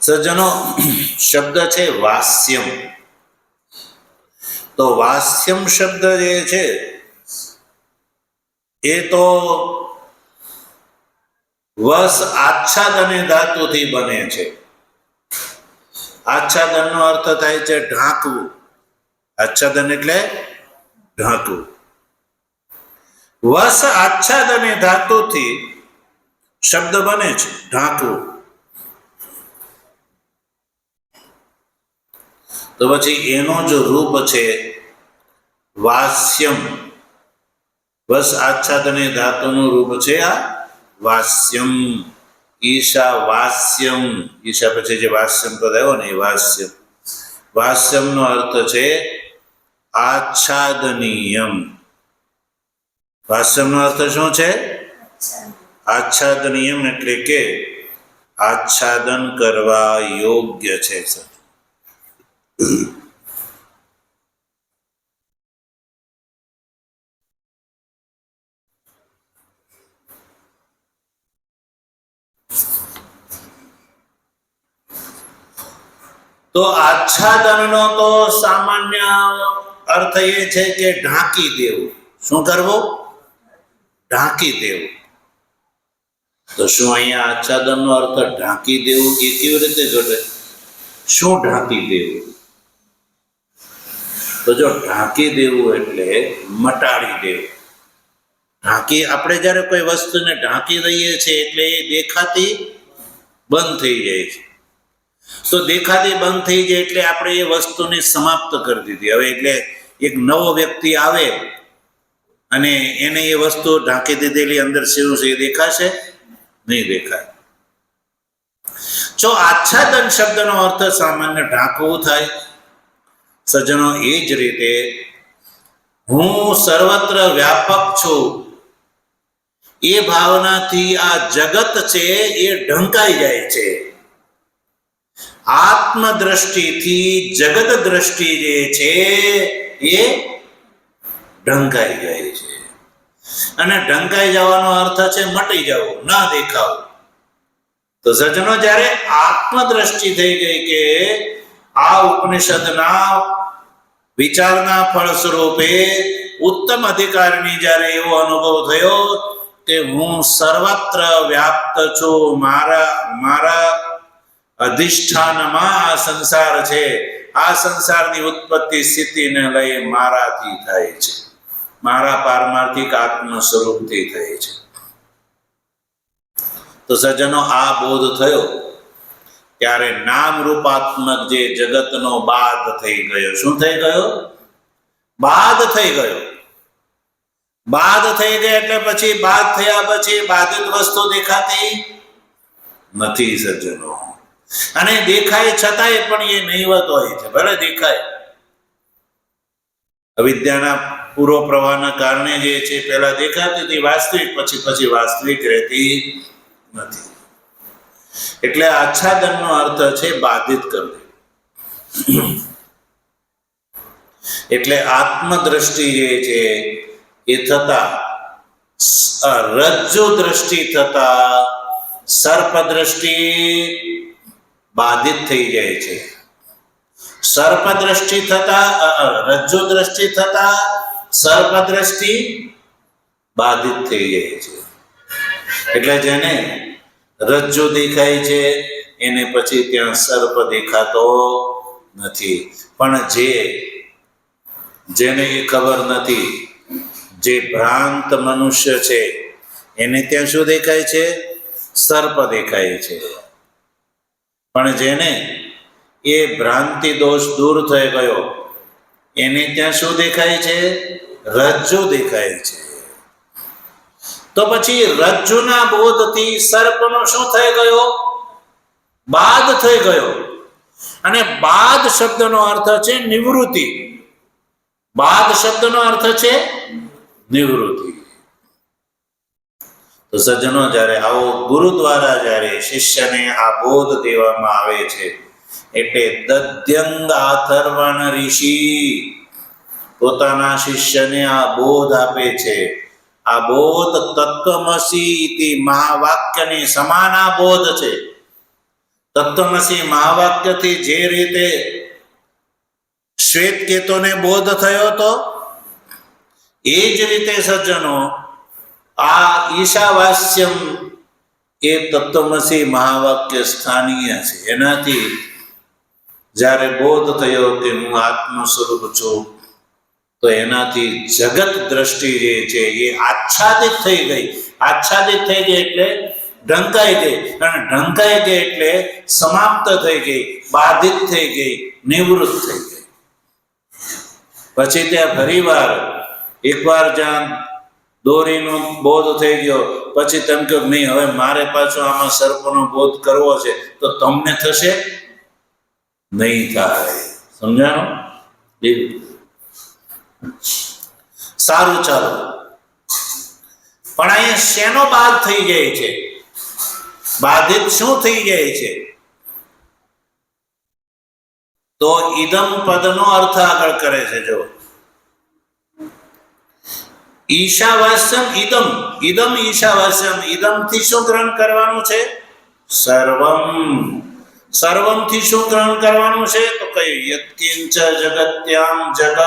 સજ્જનો શબ્દ છે વાસ્યમ. તો વાસ્યમ શબ્દ જે છે એ તો વસ આચ્છાદન ધાતુથી બને છે. આચ્છાદનનો અર્થ થાય છે ઢાંકવું. આચ્છાદન એટલે ઢાંકવું. વસ આચ્છાદન ધાતુથી શબ્દ બને છે ઢાંકવું. તો પછી એનો જો રૂપ છે વાસ્યમ. વસ આચ્છાદન ધાતુનું રૂપ છે આ વાસ્યમ. ઈશા વાસ્યમ. ઈશા પછી જે વાસ્યમ પદ આવ્યો ને એ વાસ્યમ. વાસ્યમનો અર્થ છે આચ્છાદનીયમ. વાસ્યમનો અર્થ શું છે? આચ્છાદનીયમ એટલે કે આચ્છાદન કરવા યોગ્ય છે. તો આચ્છાદનનો તો સામાન્ય અર્થ એ છે કે ઢાંકી દેવું. શું કરવું? ઢાંકી દેવું. તો શું અહીંયા આચ્છાદનનો અર્થ ઢાંકી દેવું એ કેવી રીતે ઘટે? શું ઢાંકી દેવું? તો જો ઢાંકી દેવું એટલે મટાડી દેવું. ઢાંકી, આપણે જ્યારે કોઈ વસ્તુને ઢાંકી દઈએ છીએ એટલે એ દેખાતી બંધ થઈ જાય છે. તો દેખાતી બંધ થઈ જાય એટલે આપણે એ વસ્તુને સમાપ્ત કરી દીધી. હવે એટલે એક નવો વ્યક્તિ આવે અને એને એ વસ્તુ ઢાંકી દીધેલી અંદર શું છે એ દેખાશે? નહીં દેખાય. જો આચ્છાદન શબ્દનો અર્થ સામાન્ય ઢાંકવું થાય સજ્જનો, એ જ રીતે હું સર્વત્ર વ્યાપક છું એ ભાવનાથી આ જગત છે એ ઢંકાઈ જાય છે. આત્મદ્રષ્ટિથી જગત દ્રષ્ટિ જે છે એ ઢંકાઈ જાય છે. અને ઢંકાઈ જવાનો અર્થ છે મટી જવું, ના દેખાવું. તો સજ્જનો, જ્યારે આત્મદ્રષ્ટિ થઈ ગઈ કે આ ઉપનિષદના વિચારના ફળ સ્વરૂપે ઉત્તમ અધિકારીની જ્યારે એવો અનુભવ થયો કે હું સર્વત્ર વ્યાપ્ત છું, મારા અધિષ્ઠાનમાં આ સંસાર છે, આ સંસારની ઉત્પત્તિ સ્થિતિને લઈ મારાથી થાય છે, મારા પારમાર્થિક આત્મ સ્વરૂપથી થાય છે. તો સજ્જનો, આ બોધ થયો ત્યારે નામ રૂપાત્મક જે જગતનો બાદ થઈ ગયો. શું થઈ ગયો? બાદ થઈ ગયો. બાદ થઈ ગયો એટલે પછી બાદ થયા પછી બાધિત વસ્તુ દેખાતી નથી સજ્જનો. અને દેખાય છતાંય પણ એ નહીવત હોય છે. ભલે દેખાય, અવિદ્યાના પૂર્વ પ્રવાહના કારણે જે છે પહેલા દેખાતી હતી વાસ્તવિક, પછી વાસ્તવિક રહેતી નથી. એટલે આચ્છાદનનો અર્થ છે બાધિત કરવી. એટલે આત્મદ્રષ્ટિ જે છે એ થતા રજ્જુ દ્રષ્ટિ થતા સર્પ દ્રષ્ટિ બાધિત થઈ જાય છે. સર્પ દ્રષ્ટિ થતા રજ્જુ દ્રષ્ટિ થતા સર્પ દ્રષ્ટિ બાધિત થઈ જાય છે. એટલે જેને રજ્જુ દેખાય છે એને પછી ત્યાં સર્પ દેખાતો નથી. પણ જેને એ ખબર નથી, જે ભ્રાંત મનુષ્ય છે એને ત્યાં શું દેખાય છે? સર્પ દેખાય છે. પણ જેને એ ભ્રાંતિ દોષ દૂર થઈ ગયો એને ત્યાં શું દેખાય છે? રજ્જુ દેખાય છે. તો પછી રજ્જુના બોધથી સર્પનો શું થઈ ગયો? બાદ થઈ ગયો. અને બાદ શબ્દનો અર્થ છે નિવૃત્તિ. બાદ શબ્દનો અર્થ છે નિવૃત્તિ. તો સજ્જનો, જ્યારે આવો ગુરુ દ્વારા જ્યારે શિષ્યને આ બોધ દેવામાં આવે છે એટલે દધ્યંગ આથર્વણ ઋષિ પોતાના શિષ્યને આ બોધ આપે છે. આ બોધ તત્વમસી ઇતિ મહાવાક્યની સમાન આ બોધ છે. તત્વમસી મહાવાક્યથી જે રીતે શ્વેતકેતુને બોધ થયો હતો એ જ રીતે સજ્જનો આ ઈશાવાસ્યમ એ તત્વમસી મહાવાક્ય સ્થાનીય છે. એનાથી જ્યારે બોધ થયો કે હું આત્મ સ્વરૂપ છું તો એનાથી જગત દ્રષ્ટિ જે છે એ આચ્છાદિત થઈ ગઈ. આચ્છાદિત થઈ ગઈ એટલે ઢંકાઈ ગઈ, અને ઢંકાઈ ગઈ એટલે સમાપ્ત થઈ ગઈ, બાધિત થઈ ગઈ, નિવૃત્ત થઈ ગઈ. પછી ત્યાં ફરીવાર એકવાર જ્યાં દોરીનો બોધ થઈ ગયો પછી તેમ કહ્યું નહીં, હવે મારે પાછો આમાં સર્પનો બોધ કરવો છે, તો તમને થશે નહીં થાય. સમજાણો? સારું, ચાલો. પણ અહીંયા શેનો બાદ થઈ જાય છે? બાધિત શું થઈ જાય છે? તો ઇદમ પદનો અર્થ આગળ કરે છે. જો ઈશાવાસ્યમ ઇદમ, ઇદમ ઈશાવાસ્યમ, ઇદમ થી શું ગ્રહણ કરવાનું છે? સર્વમ. સર્વમ થી શું ગ્રહણ કરવાનું છે? તો કઈ યત્કિંચ જગત્યામ જગત,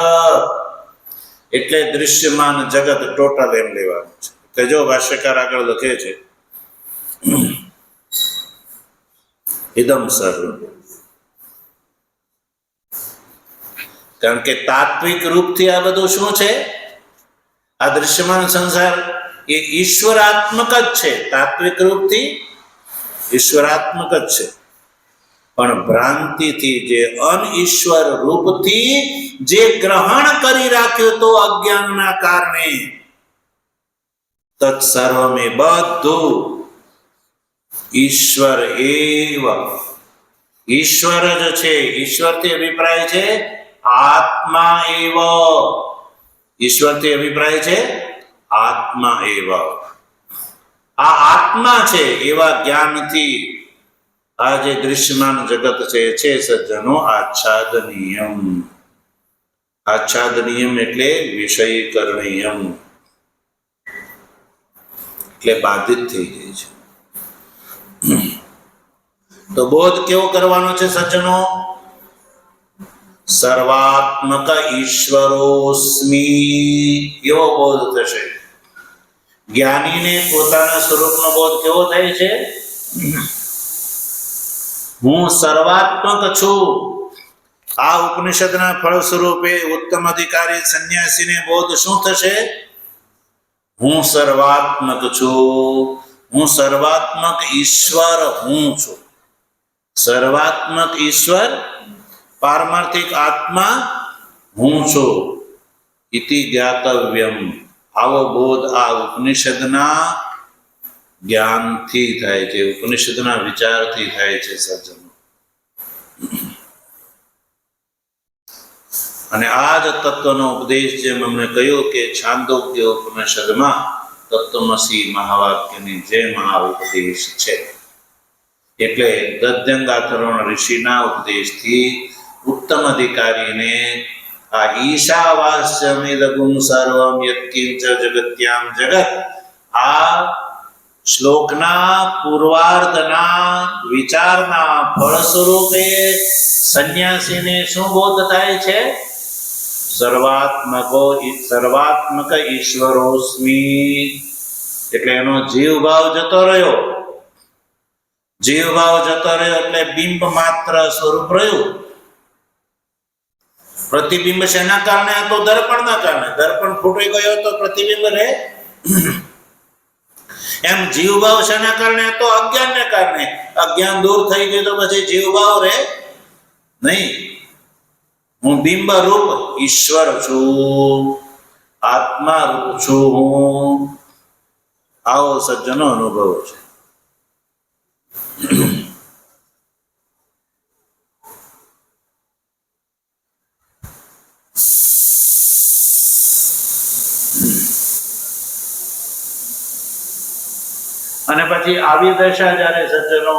એટલે દૃશ્યમાન જગત ટોટલ એમ લેવાનું છે. કે જો ભાષ્યકાર આગળ લખે છે ઇદમ સર્વમ, કારણ કે તાત્વિક રૂપથી આ બધું શું છે? આ દૃશ્યમાન સંસાર એ ઈશ્વરાત્મક જ છે. તાત્વિક રૂપથી ઈશ્વરાત્મક જ છે, પણ ભ્રાંતિથી જે અનઈશ્વર રૂપથી જે ગ્રહણ કરી રાખ્યું તો અજ્ઞાનના કારણે, તત્સર્વમે બધું ઈશ્વર એવ, ઈશ્વર જ છે. ઈશ્વરથી અભિપ્રાય છે આત્મા એવ, ઈશ્વરથી અભિપ્રાય છે આત્મા એવ. આ આત્મા છે એવા જ્ઞાનથી આ જે દૃશ્યમાન જગત છે સજ્જનો આચ્છાદનીયમ. આચ્છાદનીયમ એટલે વિષયીકરણીયમ, એટલે બાધિત થઈ જાય છે. તો બોધ કેવો કરવાનો છે સજ્જનો? સર્વાત્મક ઈશ્વરોસ્મી એવો બોધ થશે. જ્ઞાનીને પોતાના સ્વરૂપનો બોધ કેવો થાય છે? હું સર્વાત્મક છું. આ ઉપનિષદના ફળ સ્વરૂપે ઉત્તમ અધિકારી સંન્યાસીને બોધ શું થશે? હું સર્વાત્મક છું. હું સર્વાત્મક ઈશ્વર હું છું. સર્વાત્મક ઈશ્વર, પારમાર્થિક આત્મા હું છું. ઇતિ જ્ઞાતવ્યમ. આવો બોધ આ ઉપનિષદના જ્ઞાનથી થાય છે, ઉપનિષદના વિચારથી થાય છે સજ્જનો. અને આ જ તત્વનો ઉપદેશ જેમ અમને કહ્યું કે છાંદોગ્ય ઉપનિષદમાં તત્વમસી મહાવાક્યની જેમ આ ઉપદેશ છે. એટલે દધ્યંગાથર્વણ ઋષિના ઉપદેશથી ઉત્તમ અધિકારીને આ ઈશાવાસ્યમિદગું સર્વમ યત્કિંચ જગત્યામ જગત, આ શ્લોકના પૂર્વાર્ધના વિચારના ફળ સ્વરૂપે સંન્યાસીને શું બોધ થાય છે? સર્વાત્મક ઈશ્વરોસ્મી. એટલે એનો જીવ ભાવ જતો રહ્યો. જીવ ભાવ જતો રહ્યો એટલે બિંબ માત્ર સ્વરૂપ રહ્યું. પ્રતિબિંબ શેના કારણે? તો દર્પણના કારણે. દર્પણ ફૂટી ગયો તો પ્રતિબિંબ રહે. એમ જીવભાવ શેના કારણે? તો અજ્ઞાનને કારણે. અજ્ઞાન દૂર થઈ ગયું તો પછી જીવભાવ રહે નહીં. હું બિંબ રૂપ ઈશ્વર છું, આત્મા રૂપ છું હું. આવો સજ્જનો અનુભવ છે. અને પછી આવી દશા જ્યારે સજ્જનો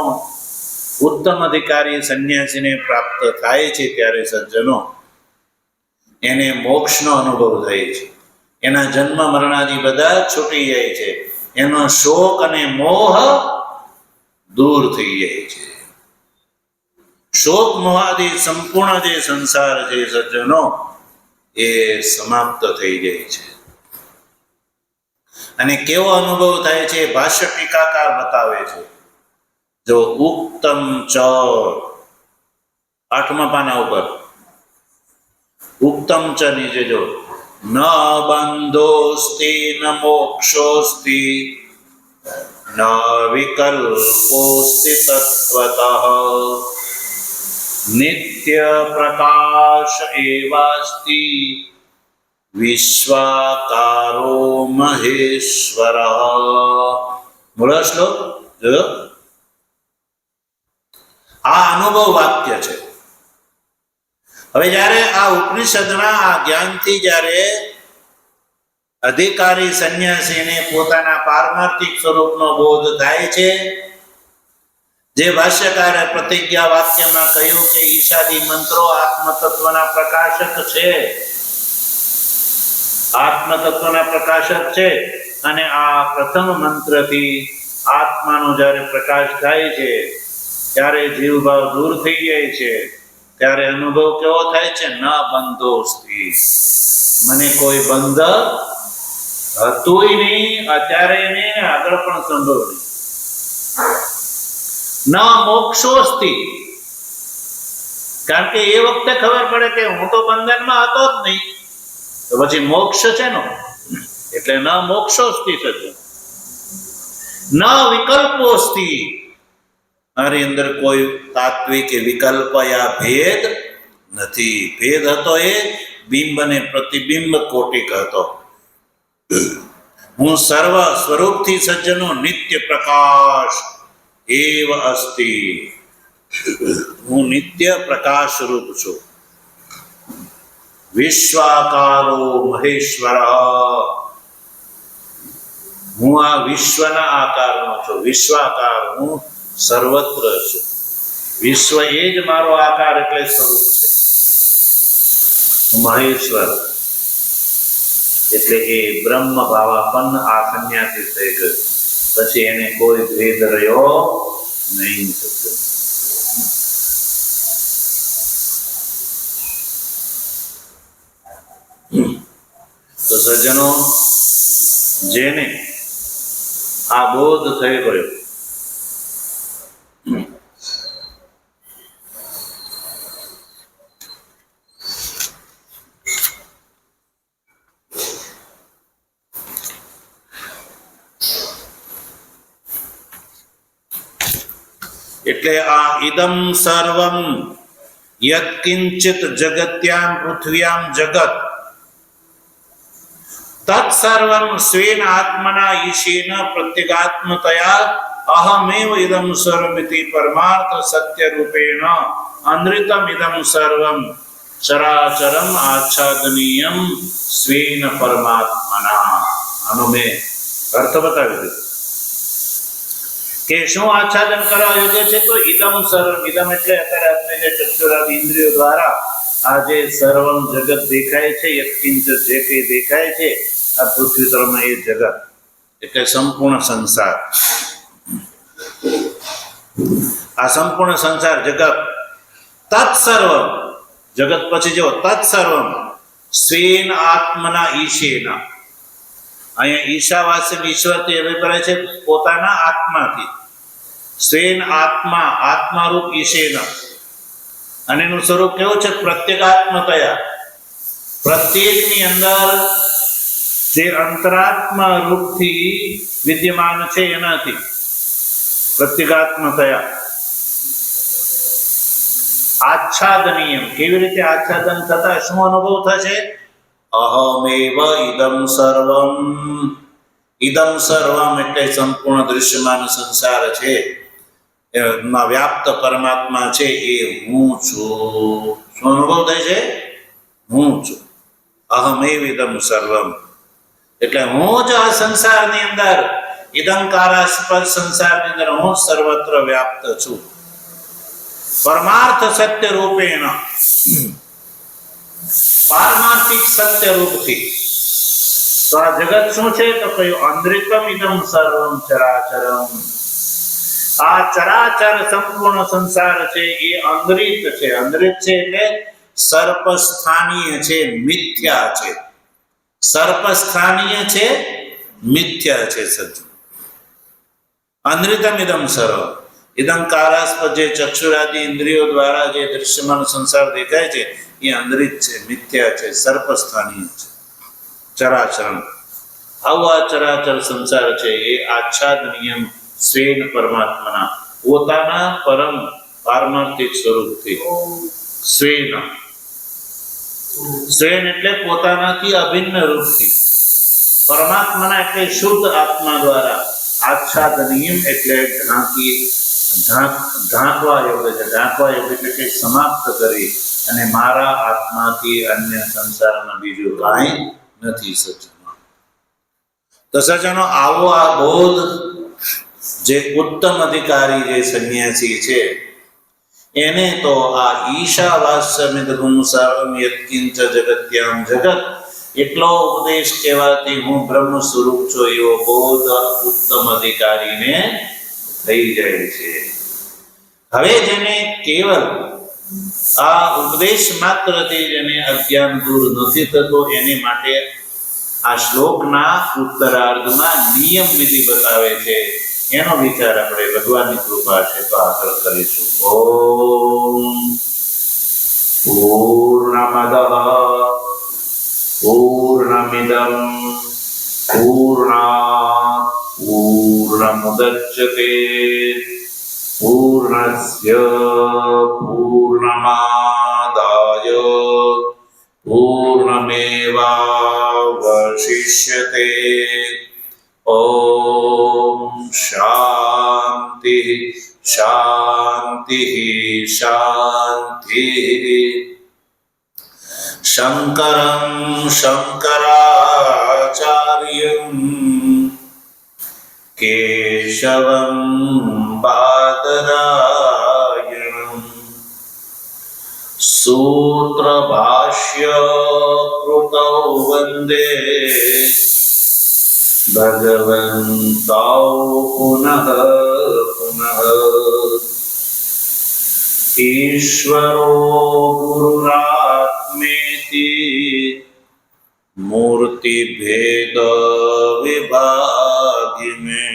ઉત્તમ અધિકારી સંન્યાસીને પ્રાપ્ત થાય છે ત્યારે સજ્જનો એને મોક્ષનો અનુભવ થાય છે. એના જન્મ મરણાદી બધા છૂટી જાય છે. એનો શોક અને મોહ દૂર થઈ જાય છે. શોક મોહાદી સંપૂર્ણ જે સંસાર છે સજ્જનો એ સમાપ્ત થઈ જાય છે. અને કેવો અનુભવ થાય છે ભાષ્ય ટીકાકાર બતાવે છે. જો ઉક્તમ ચ 8મા પાના ઉપર ઉક્તમ ચ નીચે જો ન બંધોસ્તિ ન મોક્ષોસ્તિ ન વિકલ્પોસ્તિ તત્વતઃ નિત્ય પ્રકાશ એવાસ્તિ વિશ્વાકારો મહેશ્વર. બોલો શ્લોક જો. આ અનુભવ વાક્ય છે. હવે જ્યારે આ ઉપનિષદના આ જ્ઞાનથી જ્યારે અધિકારી સંન્યાસીને પોતાના પારમાર્થિક સ્વરૂપનો બોધ થાય છે. જે ભાષ્યકારે પ્રતિજ્ઞા વાક્યમાં કહ્યું કે ઈશાદી મંત્રો આત્મતત્વના પ્રકાશક છે, આત્મતત્વના પ્રકાશક છે. અને આ પ્રથમ મંત્રથી આત્માનો જ્યારે પ્રકાશ થાય છે ત્યારે જીવભાવ દૂર થઈ જાય છે. ત્યારે અનુભવ કેવો થાય છે? ન બંધોસ્તિ, મને કોઈ બંધ હતું નહીં, અત્યારે નહીં, આગળ પણ સંભવ નહીં. ન મોક્ષોસ્તિ, કારણ કે એ વખતે ખબર પડે કે હું તો બંધનમાં હતો જ નહીં, તો પછી મોક્ષ છે નો. એટલે ન મોક્ષોસ્તિ સજ્જન. ન વિકલ્પોસ્તિ, મારી અંદર કોઈ તાત્વિક વિકલ્પ યા ભેદ નથી. ભેદ હતો એ બિંબ અને પ્રતિબિંબ કોટિક હતો. હું સર્વ સ્વરૂપથી સજ્જનો નિત્ય પ્રકાશ એવ અસ્તિ, હું નિત્ય પ્રકાશ રૂપ છું. વિશ્વાકારો મહેશ્વર, હું આ વિશ્વના આકારનો છું. વિશ્વાકાર, હું સર્વત્ર છું. વિશ્વ એ જ મારો આકાર એટલે સ્વરૂપ છે. મહેશ્વર એટલે એ બ્રહ્મ ભાવાપન્ન આ સંન્યાસી થઈ ગયો. પછી એને કોઈ ભેદ રહ્યો નહીં. તો સજ્જનો, જેને આ બોધ થઈ ગયો, એટલે આ ઇદમ સર્વમ યત્કિંચિત જગત્યામ પૃથ્વ્યામ જગત તત્સર્વમ સ્વેન આત્મના ઈશેન પ્રત્યેગાત્મતયા અહમેવ ઇદમ સર્વમિતિ પરમાર્થ સત્ય રૂપેણ અનૃતમ ઇદમ સર્વમ ચરાચરમ આચ્છાદનીયમ સ્વેન પરમાત્મના. આનો મેં અર્થ બતાવી દીધો કે શું આચ્છાદન કરવા યોગ્ય છે. તો ઇદમ સર્વમ, ઇદમ એટલે અત્યારે આપણે જે ચક્ષુરાદી ઇન્દ્રિયો દ્વારા આ જે સર્વમ જગત દેખાય છે, યત્કિંચ જે કંઈ દેખાય છે આ પૃથ્વી તળમાં, એ જગત એટલે સંપૂર્ણ સંસાર. આ સંપૂર્ણ સંસાર જગત તત્સર્વમ, જગત પછી જો તત્સર્વમ સ્વેન આત્મના ઈશેના. અહીંયા ઈશાવાસી ઈશ્વરથી અભિપ્રાય છે પોતાના આત્માથી. સ્વેન આત્મા, આત્મારૂપ ઈશેના. અને એનું સ્વરૂપ કેવું છે? પ્રત્યેગાત્મતયા, પ્રત્યેકની અંદર જે અંતરાત્મા રૂપથી વિદ્યમાન છે એનાથી પ્રત્યેગાત્મતયા. આચ્છાદનીય, કેવી રીતે આચ્છાદન થતા શું અનુભવ થશે? અહમેવ ઇદમ સર્વમ. ઇદમ સર્વમ એટલે સંપૂર્ણ દૃશ્યમાન સંસાર છે, એમાં વ્યાપ્ત પરમાત્મા છે, એ હું છું. શું અનુભવ થાય છે? હું છું. અહમેવ ઇદમ સર્વમ એટલે હું જ આ સંસારની અંદર, ઇદંકારાસ્પદ સંસારની અંદર હું સર્વત્ર વ્યાપ્ત છું. પરમાર્થ સત્ય રૂપેણ, પારમાર્થિક સત્ય રૂપથી. તો આ જગત શું છે? તો કયું? અનૃતમ ઇદમ સર્વમ ચરાચરમ. આ ચરાચર સંપૂર્ણ સંસાર છે એ અંદરિત છે. અંદરિત છે એટલે સર્પસ્થાનીય છે, મિથ્યા છે. સર્પસ્થાનીય છે, મિથ્યા છે. સજ્જન, અનૃતમ ઇદમ સર્વ, ઇદંકારાસ્પદ જે ચક્ષુરાદી ઇન્દ્રિયો દ્વારા જે દૃશ્યમાન સંસાર દેખાય છે એ અંદરિત છે, મિથ્યા છે, સર્પસ્થાનીય છે. ચરાચરમ, આવો આ ચરાચર સંસાર છે એ આચ્છાદનીયમ સ્વેન પરમાત્માના, પોતાના પરમ પારમાર્થિક સ્વરૂપથી. સ્વેન, સ્વેન એટલે પોતાનાથી અભિન્ન રૂપથી. પરમાત્માના એટલે શુદ્ધ આત્મા દ્વારા. આચ્છાદનીયમ એટલે ઢાંકવા યોગ્ય છે. ઢાંકવા યોગ્ય એટલે સમાપ્ત કરી, અને મારા આત્માથી અન્ય સંસારમાં બીજું કાંઈ નથી. સજ્જનો, તો સજ્જનો આવો આ બોધ જે ઉત્તમ અધિકારી જે સંન્યાસી છે એને તો આ ઈશાવાસ્યમિદગુમ સર્વમ યત્કિંચ જગત્યામ જગત એટલો ઉપદેશ કહેવાથી હું બ્રહ્મ સ્વરૂપ છું એવો બોધ ઉત્તમ અધિકારીને થઈ જાય છે. હવે જેને કેવલ આ ઉપદેશ માત્રથી જેને અજ્ઞાન દૂર નથી થતો એની માટે આ શ્લોકના ઉત્તરાર્ધમાં નિયમ વિધિ બતાવે છે. એનો વિચાર આપણે ભગવાનની કૃપા છે તો આગળ કરીશું. ઓમ પૂર્ણમદઃ પૂર્ણમિદં પૂર્ણાત પૂર્ણમુદચ્યતે પૂર્ણસ્ય પૂર્ણમાદાય પૂર્ણમેવાવશિષ્યતે. ઓમ શાંતિ શાંતિ શાંતિ. શંકરં શંકરાચાર્યં કેશવં બાદરાયણં સૂત્રભાષ્ય કૃતૌ વંદે ભગવन्तૌ પુનઃ પુનઃ. ઈશ્વરો ગુરુરાત્મેતિ મૂર્તિભેદ વિભાગિને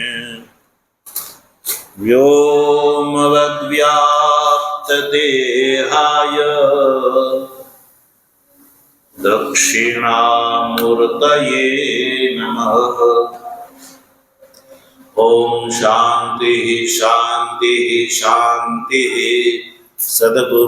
વ્યોમવદ્વ્યાપ્ત દેહાય દક્ષિણામૂર્તયે નમઃ. ઓમ શાંતિ શાંતિ શાંતિ. સદગુરુ